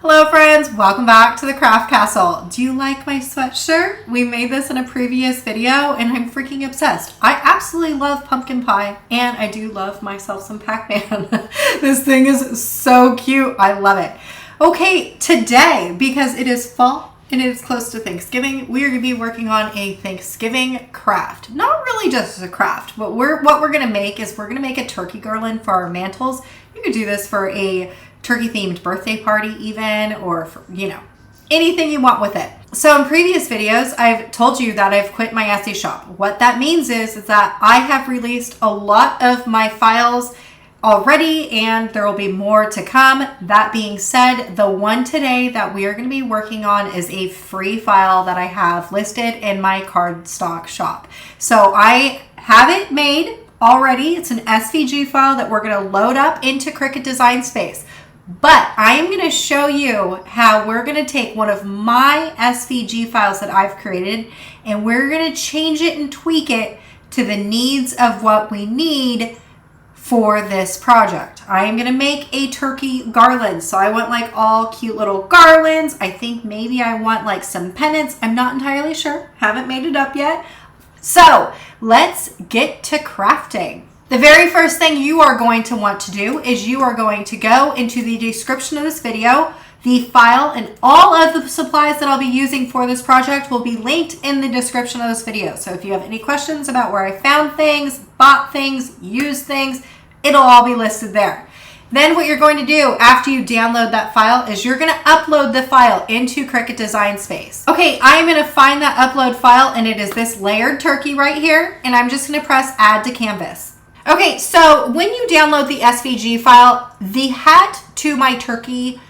Hello friends, welcome back to the Craft Castle. Do you like my sweatshirt? We made this in a previous video and I'm freaking obsessed. I absolutely love pumpkin pie and I do love myself some Pac-Man. This thing is so cute. I love it. Okay, today, because it is fall and it is close to Thanksgiving, we are going to be working on a Thanksgiving craft. Not really just a craft, but what we're going to make is we're going to make a turkey garland for our mantles. You could do this for a turkey themed birthday party even, or for, anything you want with it. So in previous videos, I've told you that I've quit my Etsy shop. What that means is that I have released a lot of my files already and there will be more to come. That being said, the one today that we are going to be working on is a free file that I have listed in my cardstock shop. So I have it made already. It's an SVG file that we're going to load up into Cricut Design Space. But I am going to show you how we're going to take one of my SVG files that I've created and we're going to change it and tweak it to the needs of what we need for this project. I am going to make a turkey garland. So I want like all cute little garlands. I think maybe I want like some pennants. I'm not entirely sure. Haven't made it up yet. So let's get to crafting. The very first thing you are going to want to do is you are going to go into the description of this video. The file and all of the supplies that I'll be using for this project will be linked in the description of this video. So if you have any questions about where I found things, bought things, used things, it'll all be listed there. Then what you're going to do after you download that file is you're going to upload the file into Cricut Design Space. Okay, I am going to find that upload file and it is this layered turkey right here. And I'm just going to press add to canvas. Okay, so when you download the SVG file, the hat to my turkey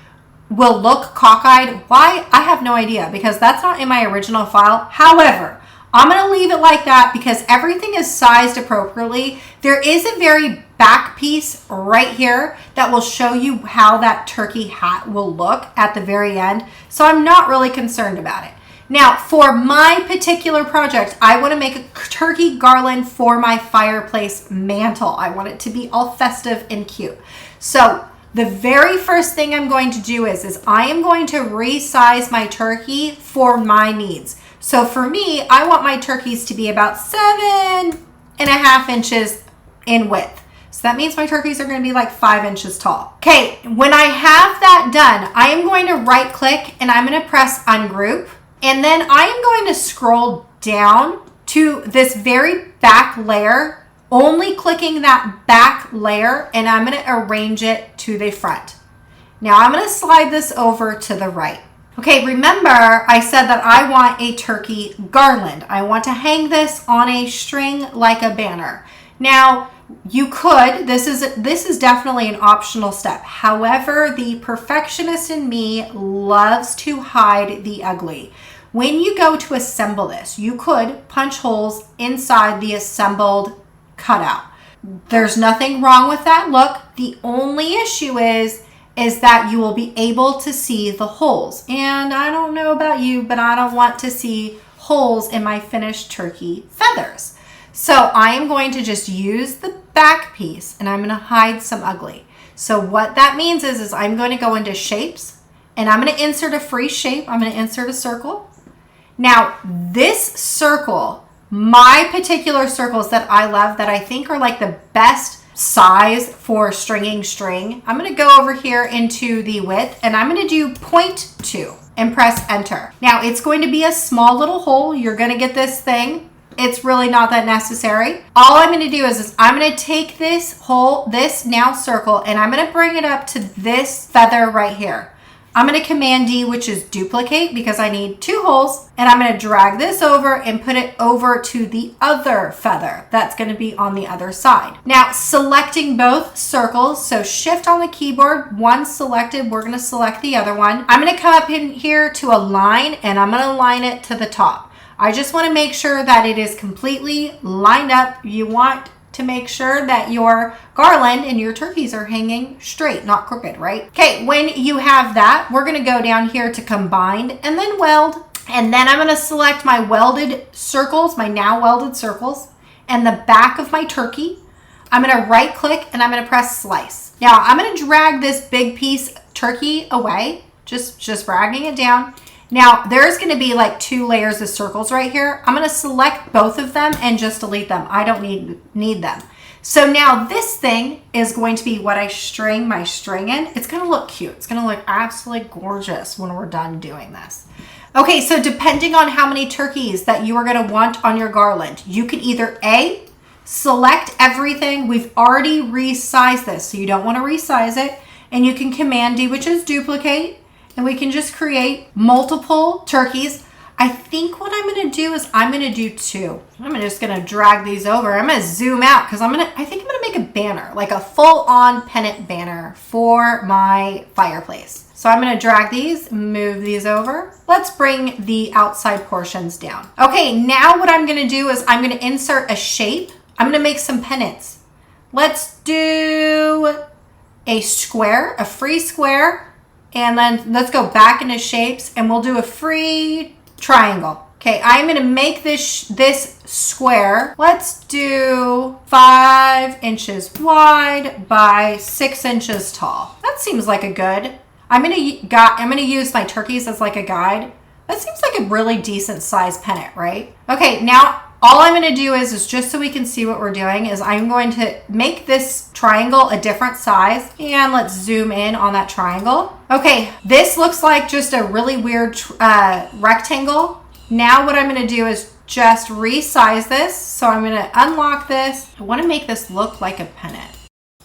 will look cockeyed. Why? I have no idea because that's not in my original file. However, I'm going to leave it like that because everything is sized appropriately. There is a very back piece right here that will show you how that turkey hat will look at the very end. So I'm not really concerned about it. Now, for my particular project, I want to make a turkey garland for my fireplace mantle. I want it to be all festive and cute. So the very first thing I'm going to do is I am going to resize my turkey for my needs. So for me, I want my turkeys to be about 7.5 inches in width. So that means my turkeys are going to be like 5 inches tall. Okay, when I have that done, I am going to right click and I'm going to press ungroup. And then I am going to scroll down to this very back layer, only clicking that back layer, and I'm going to arrange it to the front. Now I'm going to slide this over to the right. Okay, remember I said that I want a turkey garland. I want to hang this on a string like a banner. Now, you could, this is definitely an optional step. However, the perfectionist in me loves to hide the ugly. When you go to assemble this, you could punch holes inside the assembled cutout. There's nothing wrong with that look. The only issue is that you will be able to see the holes. And I don't know about you, but I don't want to see holes in my finished turkey feathers. So I am going to just use the back piece and I'm going to hide some ugly. So what that means is I'm going to go into shapes and I'm going to insert a free shape. I'm going to insert a circle. Now this circle, my particular circles that I love that I think are like the best size for stringing string, I'm going to go over here into the width and I'm going to do 0.2 and press enter. Now it's going to be a small little hole. You're going to get this thing. It's really not that necessary. All I'm going to do is I'm going to take this hole, this now circle, and I'm going to bring it up to this feather right here. I'm going to Command D, which is duplicate because I need 2 holes, and I'm going to drag this over and put it over to the other feather that's going to be on the other side. Now, selecting both circles, so shift on the keyboard, one selected, we're going to select the other one. I'm going to come up in here to align, and I'm going to align it to the top. I just want to make sure that it is completely lined up. You want to make sure that your garland and your turkeys are hanging straight, not crooked, right? Okay, when you have that, we're going to go down here to combine and then weld. And then I'm going to select my welded circles, my now welded circles, and the back of my turkey. I'm going to right click and I'm going to press slice. Now I'm going to drag this big piece turkey away just dragging it down. Now there's going to be like 2 layers of circles right here. I'm going to select both of them and just delete them. I don't need them. So now this thing is going to be what I string my string in. It's going to look cute. It's going to look absolutely gorgeous when we're done doing this. Okay, so depending on how many turkeys that you are going to want on your garland, you can either A, select everything. We've already resized this, so you don't want to resize it. And you can Command D, which is duplicate, and we can just create multiple turkeys. I think what I'm going to do is I'm going to do 2. I'm just going to drag these over. I'm going to zoom out because I think I'm going to make a banner, like a full-on pennant banner for my fireplace. So I'm going to drag these, move these over. Let's bring the outside portions down. Okay, now what I'm going to do is I'm going to insert a shape. I'm going to make some pennants. Let's do a square, a free square, and then let's go back into shapes and we'll do a free triangle. Okay, I'm going to make this square. Let's do 5 inches wide by 6 inches tall. That seems like a good. I'm going to use my turkeys as like a guide. That seems like a really decent size pennant, right? Okay, now all I'm going to do is just so we can see what we're doing is I'm going to make this triangle a different size, and let's zoom in on that triangle. Okay, this looks like just a really weird rectangle. Now what I'm going to do is just resize this. So I'm going to unlock this. I want to make this look like a pennant.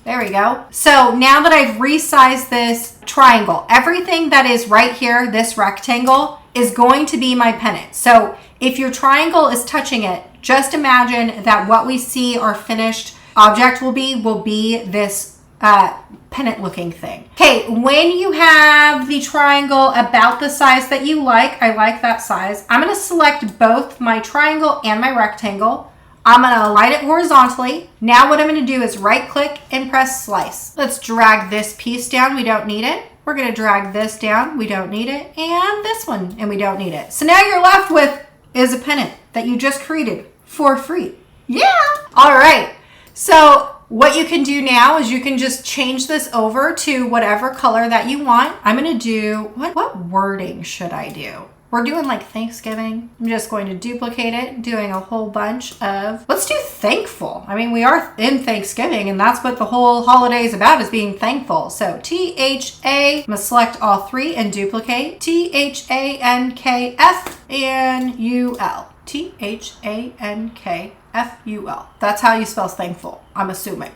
There we go. So now that I've resized this triangle, everything that is right here, this rectangle, is going to be my pennant. So if your triangle is touching it, just imagine that what we see our finished object will be this pennant looking thing. Okay, when you have the triangle about the size that you like, I like that size, I'm going to select both my triangle and my rectangle. I'm going to align it horizontally. Now what I'm going to do is right click and press slice. Let's drag this piece down. We don't need it. We're going to drag this down. We don't need it. And this one, and we don't need it. So now you're left with is a pennant that you just created for free. Yeah. All right. So what you can do now is you can just change this over to whatever color that you want. I'm going to do, what wording should I do? We're doing like Thanksgiving. I'm just going to duplicate it, doing a whole bunch of, let's do thankful. I mean, we are in Thanksgiving and that's what the whole holiday is about, is being thankful. So T-H-A, I'm gonna select all 3 and duplicate. T-H-A-N-K-F and U-L. T-H-A-N-K-F-U-L. That's how you spell thankful, I'm assuming.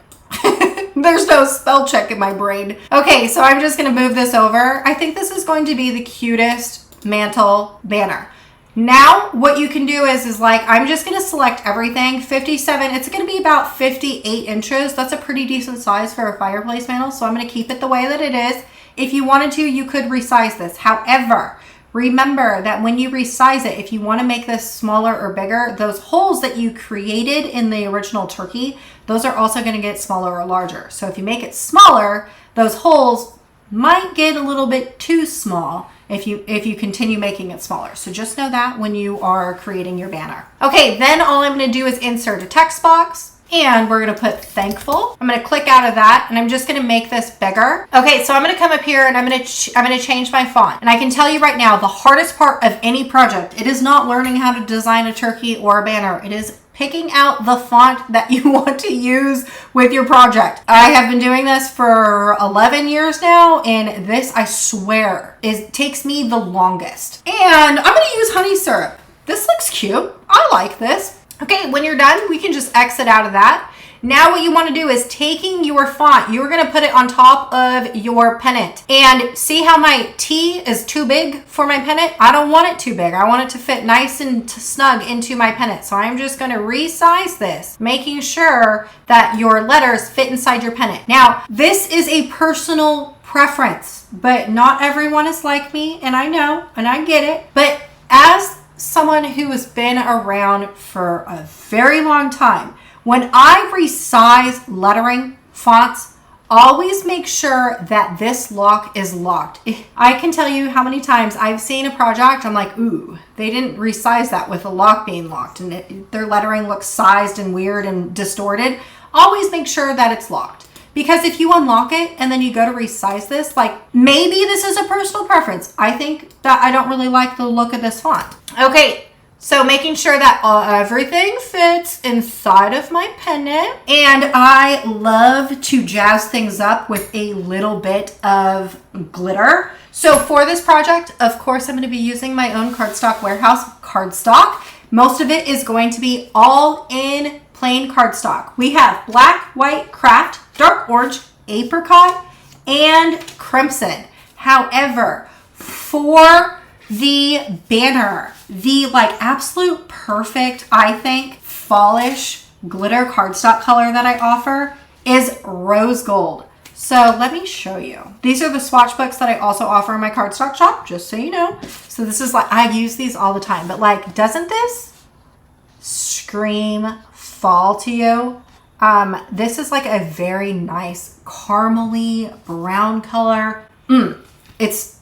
There's no spell check in my brain. Okay, so I'm just gonna move this over. I think this is going to be the cutest mantle banner. Now what you can do is like, I'm just going to select everything. 57, it's going to be about 58 inches. That's a pretty decent size for a fireplace mantle. So I'm going to keep it the way that it is. If you wanted to, you could resize this. However, remember that when you resize it, if you want to make this smaller or bigger, those holes that you created in the original turkey, those are also going to get smaller or larger. So if you make it smaller, those holes might get a little bit too small if you continue making it smaller. So just know that when you are creating your banner. Okay, then all I'm going to do is insert a text box, and we're going to put thankful. I'm going to click out of that, and I'm just going to make this bigger. Okay, so I'm going to come up here and I'm going to change my font. And I can tell you right now, the hardest part of any project, it is not learning how to design a turkey or a banner. It is picking out the font that you want to use with your project. I have been doing this for 11 years now, and this, I swear, takes me the longest. And I'm going to use honey syrup. This looks cute. I like this. Okay, when you're done, we can just exit out of that. Now what you want to do is taking your font, you're going to put it on top of your pennant. And see how my T is too big for my pennant? I don't want it too big. I want it to fit nice and snug into my pennant. So I'm just going to resize this, making sure that your letters fit inside your pennant. Now, this is a personal preference, but not everyone is like me, and I know, and I get it. But as someone who has been around for a very long time, when I resize lettering, fonts, always make sure that this lock is locked. I can tell you how many times I've seen a project, I'm like, ooh, they didn't resize that with the lock being locked, and their lettering looks sized and weird and distorted. Always make sure that it's locked. Because if you unlock it and then you go to resize this, like maybe this is a personal preference. I think that I don't really like the look of this font. Okay, so making sure that everything fits inside of my pennant. And I love to jazz things up with a little bit of glitter. So for this project, of course, I'm going to be using my own cardstock warehouse cardstock. Most of it is going to be all in plain cardstock. We have black, white, craft, dark orange, apricot, and crimson. However, for the banner, the like absolute perfect, I think, fallish glitter cardstock color that I offer is rose gold. So let me show you. These are the swatch books that I also offer in my cardstock shop, just so you know. So this is like, I use these all the time, but like, doesn't this scream fall to you? This is like a very nice caramely brown color. It's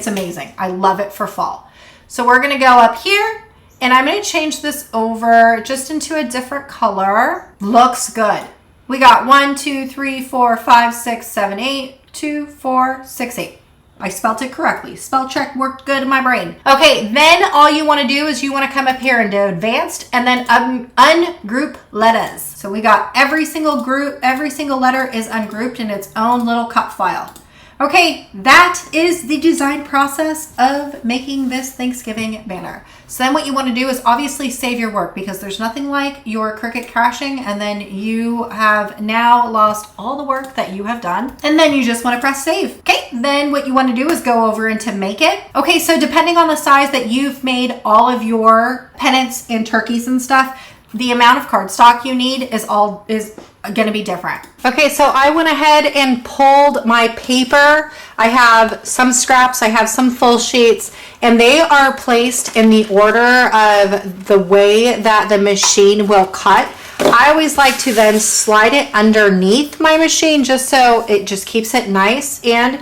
amazing. I love it for fall. So we're gonna go up here and I'm gonna change this over just into a different color. Looks good. We got 1, 2, 3, 4, 5, 6, 7, 8, 2, 4, 6, 8. I spelled it correctly. Spell check worked good in my brain. Okay, then all you want to do is you want to come up here and do advanced and then ungroup letters. So we got every single group, every single letter is ungrouped in its own little cut file. Okay, that is the design process of making this Thanksgiving banner. So then what you want to do is obviously save your work, because there's nothing like your Cricut crashing and then you have now lost all the work that you have done, and then you just want to press save. Okay, then what you want to do is go over into make it. Okay, so depending on the size that you've made all of your pennants and turkeys and stuff, the amount of cardstock you need is going to be different. Okay, so I went ahead and pulled my paper. I have some scraps, I have some full sheets, and they are placed in the order of the way that the machine will cut. I always like to then slide it underneath my machine just so it just keeps it nice and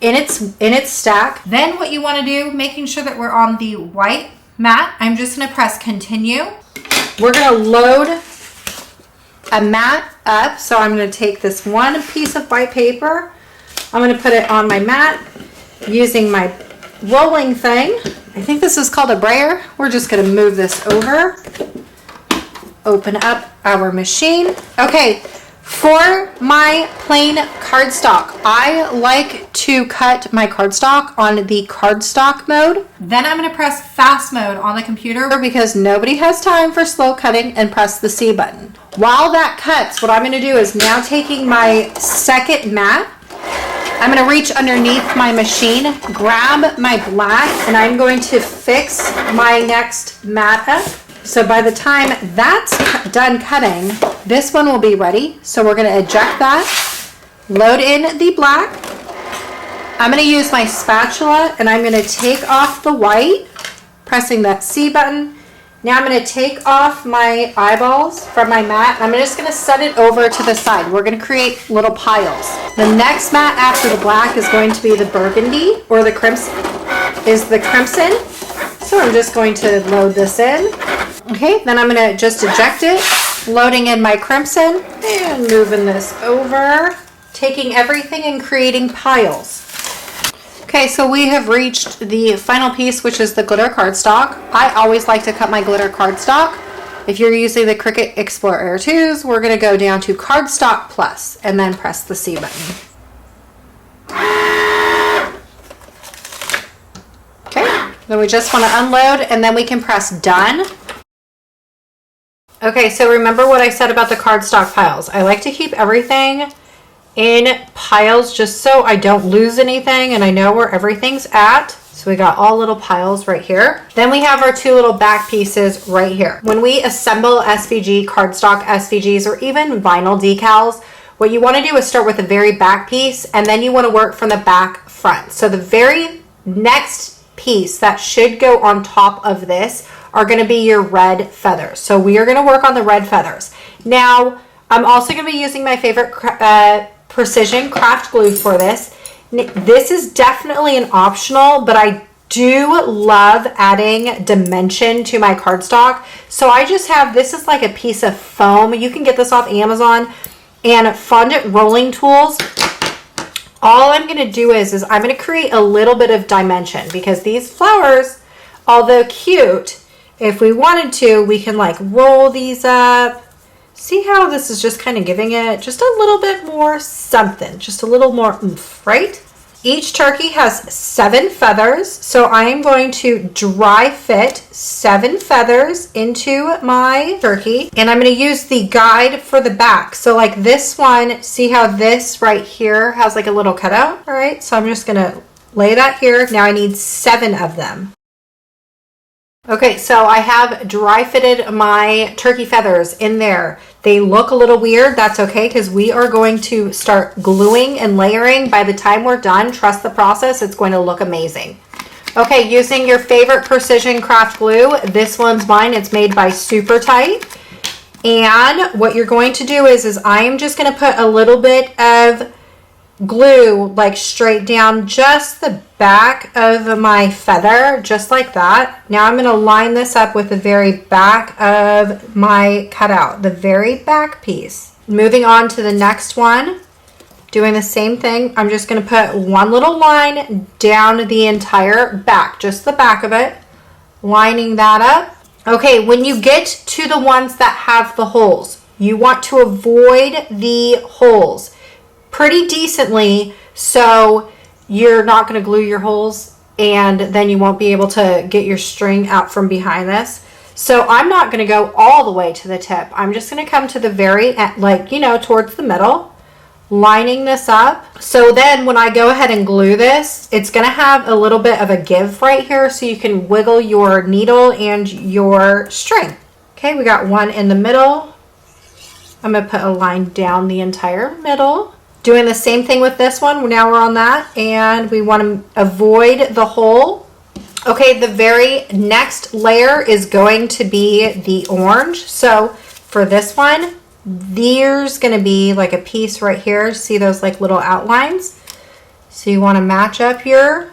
in its stack. Then what you want to do, making sure that we're on the white mat, I'm just going to press continue. We're going to load a mat up. So I'm going to take this one piece of white paper. I'm going to put it on my mat using my rolling thing. I think this is called a brayer. We're just going to move this over. Open up our machine. Okay, for my plain cardstock, I like to cut my cardstock on the cardstock mode. Then I'm going to press fast mode on the computer because nobody has time for slow cutting, and press the C button. While that cuts, what I'm going to do is now taking my second mat, I'm going to reach underneath my machine, grab my black, and I'm going to fix my next mat up. So by the time that's done cutting, this one will be ready. So we're going to eject that, load in the black. I'm going to use my spatula and I'm going to take off the white, pressing that C button. Now I'm going to take off my eyeballs from my mat. I'm just going to set it over to the side. We're going to create little piles. The next mat after the black is going to be the burgundy, or the crimson is the crimson. So I'm just going to load this in. Okay, then I'm going to just eject it, loading in my crimson and moving this over, taking everything and creating piles. Okay, so we have reached the final piece, which is the glitter cardstock. I always like to cut my glitter cardstock. If you're using the Cricut Explorer Air 2s, we're going to go down to Cardstock Plus and then press the C button. Okay, then we just want to unload and then we can press done. Okay, so remember what I said about the cardstock piles. I like to keep everything in piles just so I don't lose anything and I know where everything's at. So we got all little piles right here. Then we have our two little back pieces right here. When we assemble SVG, cardstock SVGs, or even vinyl decals, what you want to do is start with the very back piece and then you want to work from the back front. So the very next piece that should go on top of this are going to be your red feathers. So we are going to work on the red feathers. Now, I'm also going to be using my favorite precision craft glue for this. This is definitely an optional, but I do love adding dimension to my cardstock. So I just have, this is like a piece of foam. You can get this off Amazon. and fondant rolling tools, all I'm going to do is I'm going to create a little bit of dimension, because these flowers, although cute, if we wanted to, we can like roll these up. See how this is just kind of giving it just a little bit more something, just a little more oomph, right? Each turkey has 7 feathers, so I am going to dry fit 7 feathers into my turkey, and I'm going to use the guide for the back. So like this one, see how this right here has like a little cutout? All right, so I'm just going to lay that here. Now I need 7 of them. Okay, so I have dry fitted my turkey feathers in there. They look a little weird. That's okay, because we are going to start gluing and layering. By the time we're done, trust the process, it's going to look amazing. Okay, using your favorite precision craft glue. This one's mine. It's made by Super Tight. And what you're going to do is I am just going to put a little bit of glue like straight down just the back of my feather, just like that. Now I'm going to line this up with the very back of my cutout, the very back piece. Moving on to the next one, doing the same thing. I'm just going to put one little line down the entire back, just the back of it, lining that up. Okay, when you get to the ones that have the holes, you want to avoid the holes pretty decently, so you're not going to glue your holes, and then you won't be able to get your string out from behind this. So I'm not going to go all the way to the tip. I'm just going to come to the very end, like, you know, towards the middle, lining this up. So then when I go ahead and glue this, it's going to have a little bit of a give right here, so you can wiggle your needle and your string. Okay, we got one in the middle. I'm going to put a line down the entire middle. Doing the same thing with this one. Now we're on that, and we want to avoid the hole. Okay, the very next layer is going to be the orange. So for this one, there's going to be like a piece right here. See those like little outlines? So you want to match up your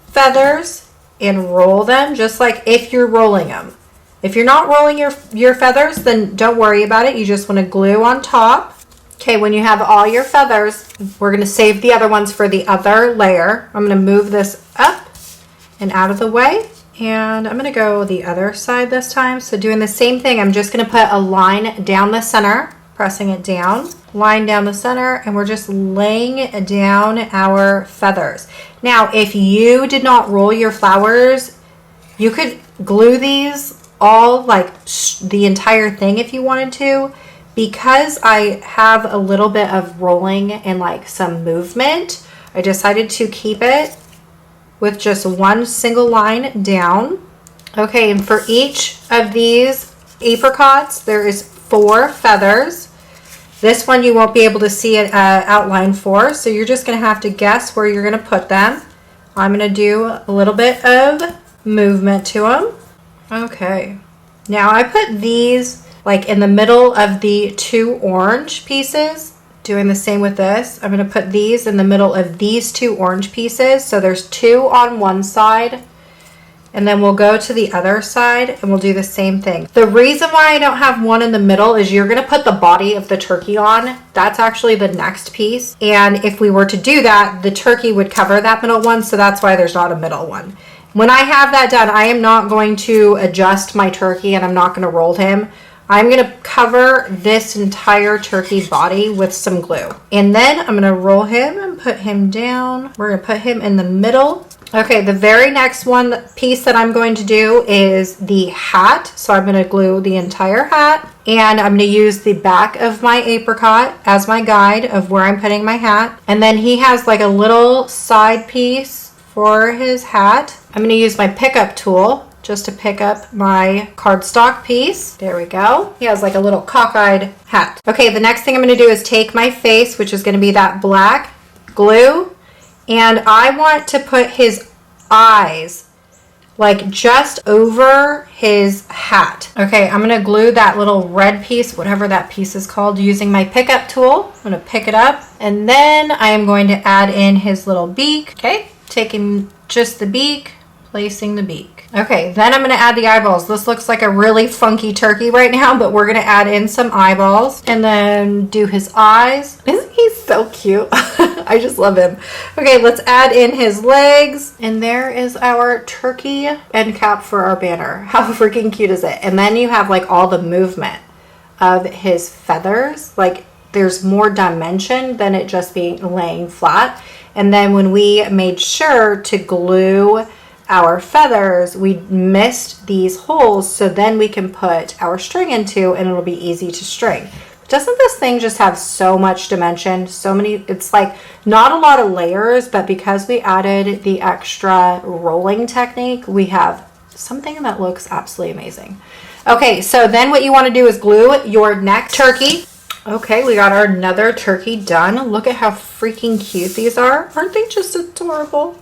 feathers and roll them just like if you're rolling them. If you're not rolling your feathers, then don't worry about it. You just want to glue on top. Okay, when you have all your feathers, we're going to save the other ones for the other layer. I'm going to move this up and out of the way, and I'm going to go the other side this time. So doing the same thing, I'm just going to put a line down the center, pressing it down, line down the center, and we're just laying down our feathers. Now, if you did not roll your flowers, you could glue these all, like the entire thing if you wanted to. Because I have a little bit of rolling and like some movement, I decided to keep it with just one single line down. Okay, and for each of these apricots, there is 4 feathers. This one you won't be able to see an outline for, so you're just going to have to guess where you're going to put them. I'm going to do a little bit of movement to them. Okay, now I put these like in the middle of the 2 orange pieces. Doing the same with this. I'm going to put these in the middle of these 2 orange pieces. So there's 2 on one side, and then we'll go to the other side and we'll do the same thing. The reason why I don't have one in the middle is you're going to put the body of the turkey on. That's actually the next piece. And if we were to do that, the turkey would cover that middle one. So that's why there's not a middle one. When I have that done, I am not going to adjust my turkey, and I'm not going to roll him. I'm going to cover this entire turkey body with some glue. And then I'm going to roll him and put him down. We're going to put him in the middle. Okay, the very next one piece that I'm going to do is the hat. So I'm going to glue the entire hat. And I'm going to use the back of my apricot as my guide of where I'm putting my hat. And then he has like a little side piece for his hat. I'm going to use my pickup tool just to pick up my cardstock piece. There we go. He has like a little cockeyed hat. Okay, the next thing I'm going to do is take my face, which is going to be that black glue, and I want to put his eyes like just over his hat. Okay, I'm going to glue that little red piece, whatever that piece is called, using my pickup tool. I'm going to pick it up, and then I am going to add in his little beak. Okay, taking just the beak, placing the beak. Okay, then I'm going to add the eyeballs. This looks like a really funky turkey right now, but we're going to add in some eyeballs and then do his eyes. Isn't he so cute? I just love him. Okay, let's add in his legs. And there is our turkey end cap for our banner. How freaking cute is it? And then you have like all the movement of his feathers. Like there's more dimension than it just being laying flat. And then when we made sure to glue our feathers, we missed these holes, so then we can put our string into and it'll be easy to string. Doesn't this thing just have so much dimension? So many, it's like not a lot of layers, but because we added the extra rolling technique, we have something that looks absolutely amazing. Okay, so then what you want to do is glue your next turkey. Okay, we got our another turkey done. Look at how freaking cute these are. Aren't they just adorable?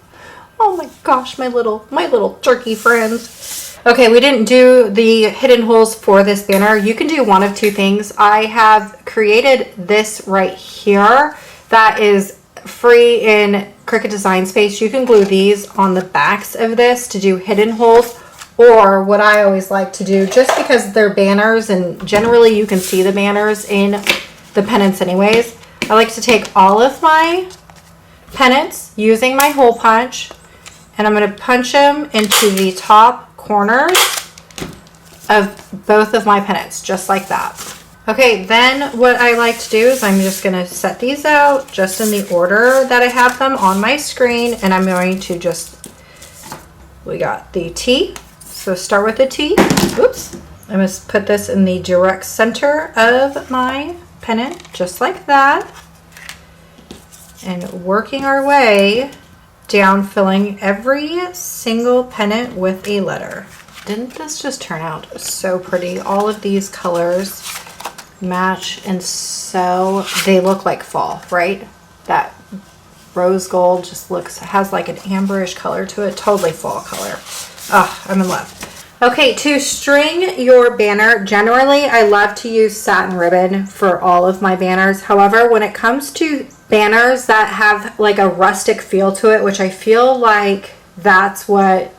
Oh my gosh, my little turkey friends. Okay, we didn't do the hidden holes for this banner. You can do one of two things. I have created this right here that is free in Cricut Design Space. You can glue these on the backs of this to do hidden holes. Or what I always like to do, just because they're banners and generally you can see the banners in the pennants anyways, I like to take all of my pennants using my hole punch, and I'm going to punch them into the top corners of both of my pennants, just like that. Okay, then what I like to do is I'm just going to set these out just in the order that I have them on my screen, and I'm going to just, we got the T. So start with the T. Oops. I'm going to put this in the direct center of my pennant, just like that. And working our way down, filling every single pennant with a letter. Didn't this just turn out so pretty? All of these colors match, and so they look like fall, right? That rose gold just looks, has like an amberish color to it. Totally fall color. Oh, I'm in love. Okay, to string your banner, generally I love to use satin ribbon for all of my banners. However, when it comes to banners that have like a rustic feel to it, which I feel like that's what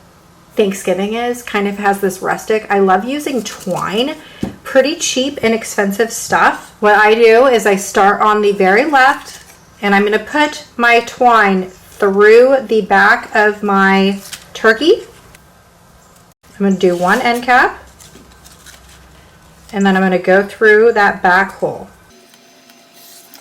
Thanksgiving is, kind of has this rustic, I love using twine. Pretty cheap, inexpensive stuff. What I do is I start on the very left, and I'm going to put my twine through the back of my turkey. I'm going to do one end cap, and then I'm going to go through that back hole.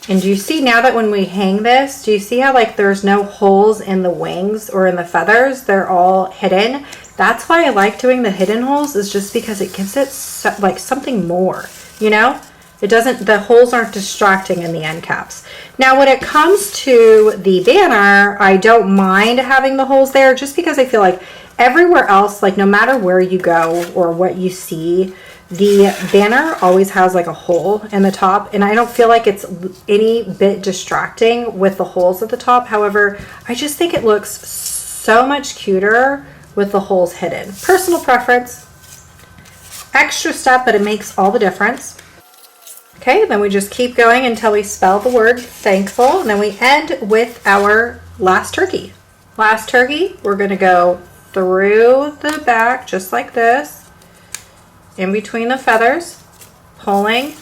And do you see now that when we hang this, do you see how like there's no holes in the wings or in the feathers? They're all hidden. That's why I like doing the hidden holes, is just because it gives it like something more, you know? It doesn't, the holes aren't distracting in the end caps. Now, when it comes to the banner, I don't mind having the holes there, just because I feel like everywhere else, like no matter where you go or what you see, the banner always has like a hole in the top, and I don't feel like it's any bit distracting with the holes at the top. However, I just think it looks so much cuter with the holes hidden. Personal preference. Extra step, but it makes all the difference. Okay, then we just keep going until we spell the word thankful, and then we end with our last turkey. Last turkey, we're going to go through the back just like this, in between the feathers, pulling,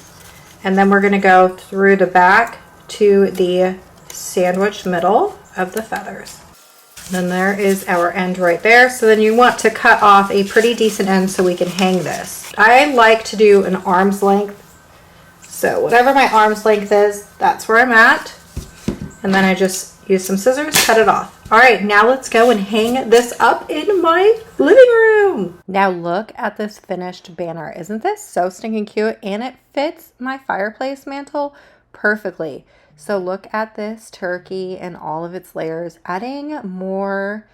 and then we're going to go through the back to the sandwich middle of the feathers. Then there is our end right there. So then you want to cut off a pretty decent end so we can hang this. I like to do an arm's length. So whatever my arm's length is, that's where I'm at. And then I just use some scissors, cut it off. All right, now let's go and hang this up in my living room. Now look at this finished banner. Isn't this so stinking cute? And it fits my fireplace mantle perfectly. So look at this turkey and all of its layers. Adding more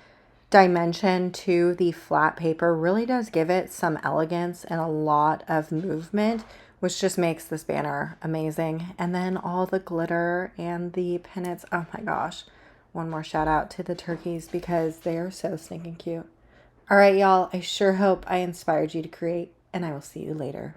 dimension to the flat paper really does give it some elegance and a lot of movement, which just makes this banner amazing. And then all the glitter and the pennants. Oh my gosh. One more shout out to the turkeys because they are so stinking cute. All right, y'all. I sure hope I inspired you to create, and I will see you later.